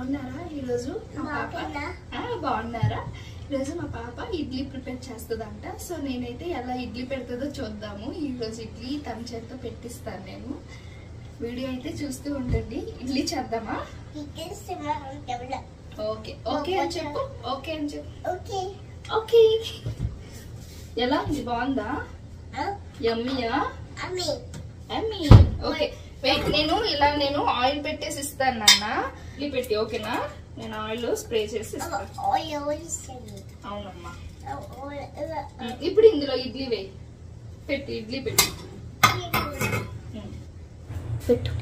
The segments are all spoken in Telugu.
బాగున్నారా? ఈరోజు మా పాప బాగున్నారా? ఈరోజు మా పాప ఇడ్లీ ప్రిపేర్ చేస్తుందంట. సో నేనైతే ఎలా ఇడ్లీ పెడుతుందో చూద్దాము. ఈరోజు ఇడ్లీ తన చేతితో పెట్టిస్తాను నేను. వీడియో అయితే చూస్తూ ఉండండి. ఇడ్లీ చేద్దామా? ఓకే ఓకే అని చెప్పు. ఓకే అని చెప్పు. ఓకే. ఎలా ఉంది? బాగుందా? యమ్మీయా? యమ్మీ. ఓకే వెయిట్, నేను ఆయిల్ పెట్టేసి ఇస్తాను నాన్న. ఇడ్లీ పెట్టి ఓకేనా? నేను ఆయిల్ స్ప్రే చేసి ఇస్తాను. అవునమ్మా. ఇప్పుడు ఇందులో ఇడ్లీ వేయి. పెట్టు, ఇడ్లీ పెట్టు. పెట్టు.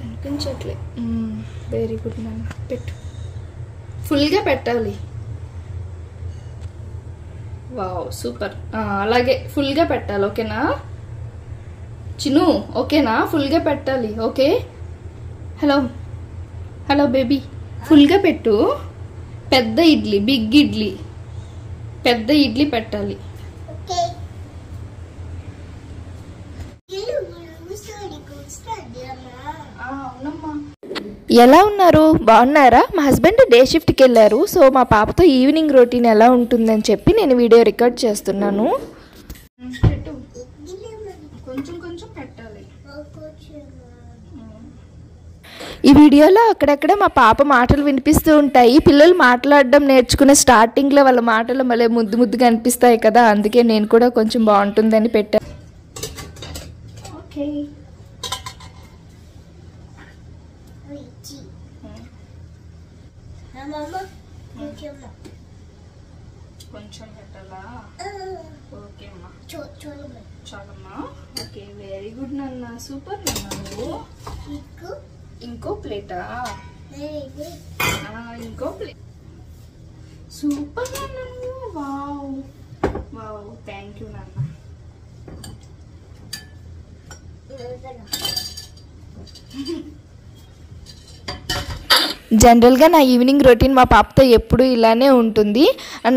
కనిపించట్లే. వెరీ గుడ్ నాన్న. పెట్టు. ఫుల్గా పెట్టాలి. Wow super. అలాగే ఫుల్గా పెట్టాలి. ఓకేనా చిను? ఓకేనా? ఫుల్గా పెట్టాలి. ఓకే. హలో హలో బేబీ, ఫుల్గా పెట్టు. పెద్ద ఇడ్లీ, బిగ్ ఇడ్లీ, పెద్ద ఇడ్లీ పెట్టాలి. అవునమ్మా. ఎలా ఉన్నారు? బాగున్నారా? మా హస్బెండ్ డే షిఫ్ట్కి వెళ్ళారు. సో మా పాపతో ఈవినింగ్ రొటీన్ ఎలా ఉంటుందని చెప్పి నేను వీడియో రికార్డ్ చేస్తున్నాను. పెట్టు. కొంచెం కొంచెం పెట్టాలి. ఈ వీడియోలో అక్కడక్కడ మా పాప మాటలు వినిపిస్తూ ఉంటాయి. పిల్లలు మాట్లాడడం నేర్చుకునే స్టార్టింగ్లో వాళ్ళ మాటలు మళ్ళీ ముద్దు ముద్దుగా అనిపిస్తాయి కదా, అందుకే నేను కూడా కొంచెం బాగుంటుందని పెట్టాను. ఓకే. కొంచెం పెట్టాలా? ఓకే అమ్మా. చాలమ్మా. ఓకే వెరీ గుడ్ నాన్న. సూపర్ నాన్న. నువ్వు ఇంకో ప్లేటా? ఇంకో ప్లేట్. సూపర్ నాన్న నువ్వు. వావ్ వావ్, థ్యాంక్ యూ నాన్న. జనరల్గా నా ఈవినింగ్ రొటీన్ మా పాపతో ఎప్పుడు ఇలానే ఉంటుంది.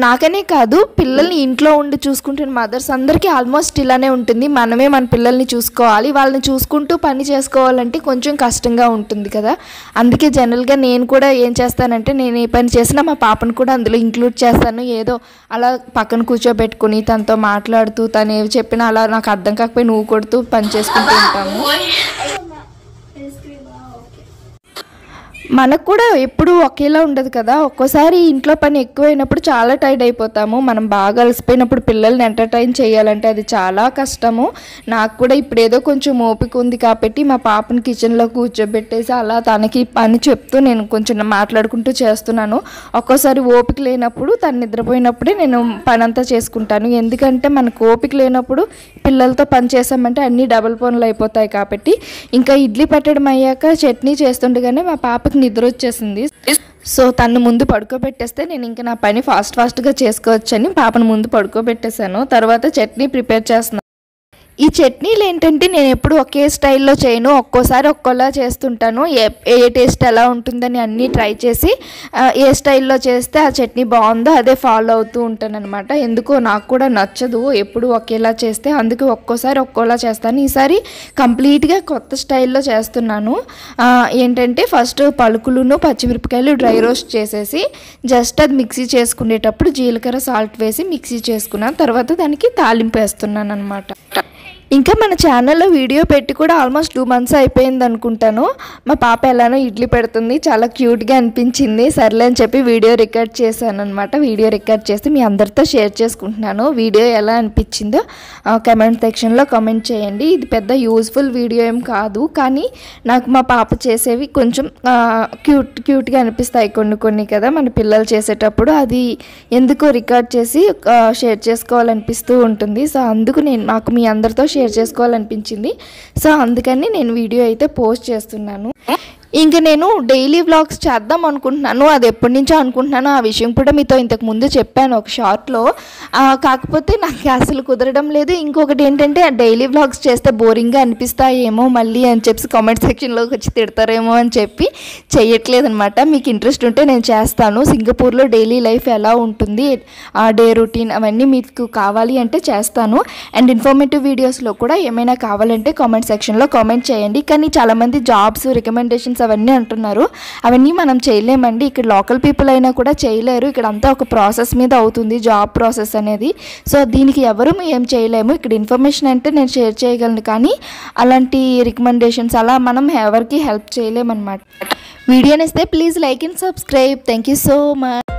నాకనే కాదు, పిల్లల్ని ఇంట్లో ఉండి చూసుకుంటున్న మదర్స్ అందరికీ ఆల్మోస్ట్ ఇలానే ఉంటుంది. మనమే మన పిల్లల్ని చూసుకోవాలి. వాళ్ళని చూసుకుంటూ పని చేసుకోవాలంటే కొంచెం కష్టంగా ఉంటుంది కదా. అందుకే జనరల్గా నేను కూడా ఏం చేస్తానంటే, నేను ఏ పని చేసినా మా పాపను కూడా అందులో ఇంక్లూడ్ చేస్తాను. ఏదో అలా పక్కన కూర్చోబెట్టుకుని తనతో మాట్లాడుతూ, తను ఏవి చెప్పినా అలా నాకు అర్థం కాకపోయి నువ్వు కొడుతూ పని చేసుకుంటూ ఉంటాము. మనకు కూడా ఎప్పుడు ఒకేలా ఉండదు కదా. ఒక్కోసారి ఇంట్లో పని ఎక్కువైనప్పుడు చాలా టైర్డ్ అయిపోతాము. మనం బాగా అలసిపోయినప్పుడు పిల్లల్ని ఎంటర్టైన్ చేయాలంటే అది చాలా కష్టము. నాకు కూడా ఇప్పుడు ఏదో కొంచెం ఓపిక ఉంది కాబట్టి మా పాపని కిచెన్లో కూర్చోబెట్టేసి అలా తనకి పని చెప్తూ నేను కొంచెం మాట్లాడుకుంటూ చేస్తున్నాను. ఒక్కోసారి ఓపిక లేనప్పుడు తను నిద్రపోయినప్పుడే నేను పని అంతా చేసుకుంటాను. ఎందుకంటే మనకు ఓపిక లేనప్పుడు పిల్లలతో పని చేసామంటే అన్నీ డబుల్ పనులు అయిపోతాయి కాబట్టి. ఇంకా ఇడ్లీ పెట్టడం అయ్యాక చట్నీ చేస్తుండగానే మా పాపకి నిద్ర వచ్చేసింది. సో తను ముందు పడుకోబెట్టేస్తే నేను ఇంకా నా పని ఫాస్ట్గా చేసుకోవచ్చని పాపను ముందు పడుకోబెట్టేశాను. తర్వాత చట్నీ ప్రిపేర్ చేస్తున్నాను. ఈ చట్నీలు ఏంటంటే నేను ఎప్పుడు ఒకే స్టైల్లో చేయను, ఒక్కోసారి ఒక్కోలా చేస్తుంటాను. ఏ టేస్ట్ ఎలా ఉంటుందని అన్నీ ట్రై చేసి ఏ స్టైల్లో చేస్తే ఆ చట్నీ బాగుందో అదే ఫాలో అవుతూ ఉంటాను అనమాట. ఎందుకో నాకు కూడా నచ్చదు ఎప్పుడు ఒకేలా చేస్తే, అందుకే ఒక్కోసారి ఒక్కోలా చేస్తాను. ఈసారి కంప్లీట్గా కొత్త స్టైల్లో చేస్తున్నాను. ఏంటంటే ఫస్ట్ పలుకులును పచ్చిమిరపకాయలు డ్రై రోస్ట్ చేసేసి జస్ట్ అది మిక్సీ చేసుకునేటప్పుడు జీలకర్ర సాల్ట్ వేసి మిక్సీ చేసుకున్నాను. తర్వాత దానికి తాలింపు వేస్తున్నాను అనమాట. ఇంకా మన ఛానల్లో వీడియో పెట్టి కూడా ఆల్మోస్ట్ 2 months అయిపోయింది అనుకుంటాను. మా పాప ఎలానో ఇడ్లీ పెడుతుంది, చాలా క్యూట్గా అనిపించింది. సర్లే అని చెప్పి వీడియో రికార్డ్ చేశాను అనమాట. వీడియో రికార్డ్ చేసి మీ అందరితో షేర్ చేసుకుంటున్నాను. వీడియో ఎలా అనిపించిందో కమెంట్ సెక్షన్లో కామెంట్ చేయండి. ఇది పెద్ద యూజ్ఫుల్ వీడియో ఏం కాదు, కానీ నాకు మా పాప చేసేవి కొంచెం క్యూట్గా అనిపిస్తాయి కొన్ని కదా మన పిల్లలు చేసేటప్పుడు. అది ఎందుకో రికార్డ్ చేసి షేర్ చేసుకోవాలనిపిస్తూ ఉంటుంది. సో అందుకు నాకు మీ అందరితో షేర్ చేసుకోవాలనిపించింది. సో అందుకని నేను వీడియో అయితే పోస్ట్ చేస్తున్నాను. ఇంకా నేను డైలీ వ్లాగ్స్ చేద్దాం అనుకుంటున్నాను, అది ఎప్పటి నుంచో అనుకుంటున్నాను. ఆ విషయం కూడా మీతో ఇంతకు ముందు చెప్పాను ఒక షార్ట్లో, కాకపోతే నాకు అసలు కుదరడం లేదు. ఇంకొకటి ఏంటంటే డైలీ వ్లాగ్స్ చేస్తే బోరింగ్గా అనిపిస్తాయేమో మళ్ళీ అని చెప్పి కామెంట్ సెక్షన్లోకి వచ్చి తిడతారేమో అని చెప్పి చేయట్లేదు అనమాట. మీకు ఇంట్రెస్ట్ ఉంటే నేను చేస్తాను. సింగపూర్లో డైలీ లైఫ్ ఎలా ఉంటుంది, ఆ డే రొటీన్ అవన్నీ మీకు కావాలి అంటే చేస్తాను. అండ్ ఇన్ఫర్మేటివ్ వీడియోస్లో కూడా ఏమైనా కావాలంటే కామెంట్ సెక్షన్లో కామెంట్ చేయండి. కానీ చాలామంది జాబ్స్ రికమెండేషన్స్ అవన్నీ అంటున్నారు, అవన్నీ మనం చేయలేమండి. ఇక్కడ లోకల్ పీపుల్ అయినా కూడా చేయలేరు. ఇక్కడ అంతా ఒక ప్రాసెస్ మీద అవుతుంది, జాబ్ ప్రాసెస్ అనేది. సో దీనికి ఎవరు ఏం చేయలేము. ఇక్కడ ఇన్ఫర్మేషన్ అంటే నేను షేర్ చేయగలను, కానీ అలాంటి రికమెండేషన్స్ అలా మనం ఎవరికి హెల్ప్ చేయలేమన్నమాట. వీడియోని ఇస్తే please like and subscribe. Thank you so much.